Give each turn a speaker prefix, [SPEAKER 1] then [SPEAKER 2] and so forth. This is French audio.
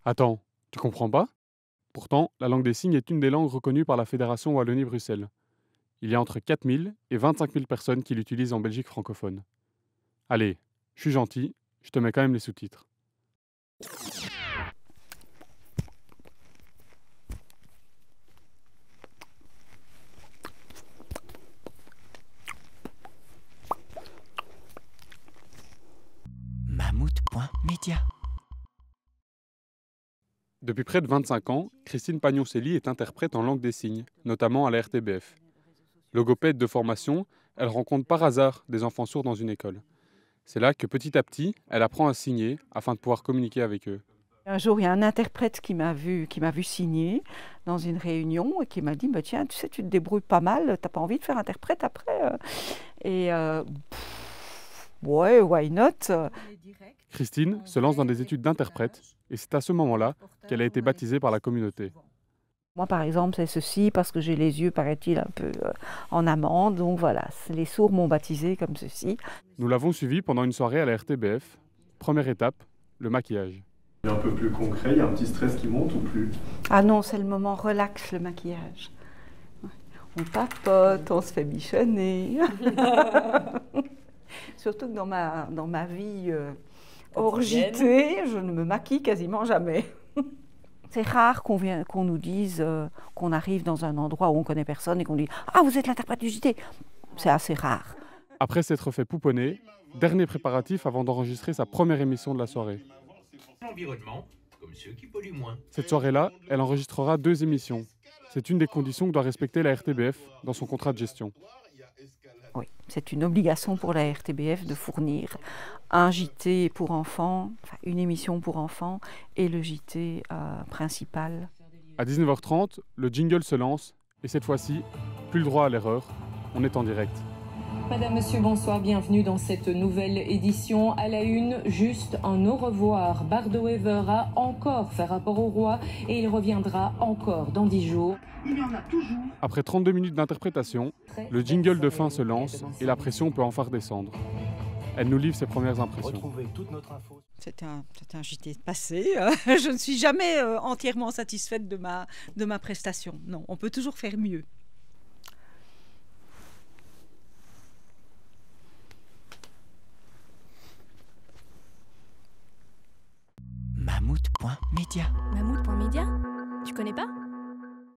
[SPEAKER 1] Attends, tu comprends pas? Pourtant, la langue des signes est une des langues reconnues par la Fédération Wallonie-Bruxelles. Il y a entre 4000 et 25 000 personnes qui l'utilisent en Belgique francophone. Allez, je suis gentil, je te mets quand même les sous-titres.
[SPEAKER 2] Mammouth.media.
[SPEAKER 1] Depuis près de 25 ans, Christine Pagnoncelli est interprète en langue des signes, notamment à la RTBF. Logopède de formation, elle rencontre par hasard des enfants sourds dans une école. C'est là que petit à petit, elle apprend à signer afin de pouvoir communiquer avec eux.
[SPEAKER 3] Un jour, il y a un interprète qui m'a vu signer dans une réunion et qui m'a dit bah, tiens, tu sais, tu te débrouilles pas mal, t'as pas envie de faire interprète après ouais, why not?
[SPEAKER 1] Christine se lance dans des études d'interprète et c'est à ce moment-là qu'elle a été baptisée par la communauté.
[SPEAKER 3] Moi, par exemple, c'est ceci parce que j'ai les yeux, paraît-il, un peu en amande. Donc voilà, les sourds m'ont baptisée comme ceci.
[SPEAKER 1] Nous l'avons suivie pendant une soirée à la RTBF. Première étape, le maquillage.
[SPEAKER 4] Un peu plus concret, il y a un petit stress qui monte ou plus?
[SPEAKER 3] Ah non, c'est le moment relax, le maquillage. On papote, on se fait bichonner. Surtout que dans ma vie hors JT, je ne me maquille quasiment jamais. C'est rare qu'on nous dise qu'on arrive dans un endroit où on ne connaît personne et qu'on dit « Ah, vous êtes l'interprète du JT !» C'est assez rare.
[SPEAKER 1] Après s'être fait pouponner, dernier préparatif avant d'enregistrer sa première émission de la soirée.
[SPEAKER 2] L'environnement, comme ceux qui polluent moins.
[SPEAKER 1] Cette soirée-là, elle enregistrera 2 émissions. C'est une des conditions que doit respecter la RTBF dans son contrat de gestion.
[SPEAKER 3] Oui, c'est une obligation pour la RTBF de fournir un JT pour enfants, enfin une émission pour enfants et le JT principal.
[SPEAKER 1] À 19h30, le jingle se lance et cette fois-ci, plus le droit à l'erreur, on est en direct.
[SPEAKER 5] Madame, Monsieur, bonsoir, bienvenue dans cette nouvelle édition. À la une, juste un au revoir. Bardo-Wever a encore fait rapport au roi et il reviendra encore dans 10 jours.
[SPEAKER 6] Il y en a toujours.
[SPEAKER 1] Après 32 minutes d'interprétation, le jingle de fin se lance et la pression peut enfin redescendre. Elle nous livre ses premières impressions.
[SPEAKER 7] C'est un JT passé. Je ne suis jamais entièrement satisfaite de ma prestation. Non, on peut toujours faire mieux.
[SPEAKER 2] Mammouth.media.
[SPEAKER 8] Mammouth.media? Tu connais pas?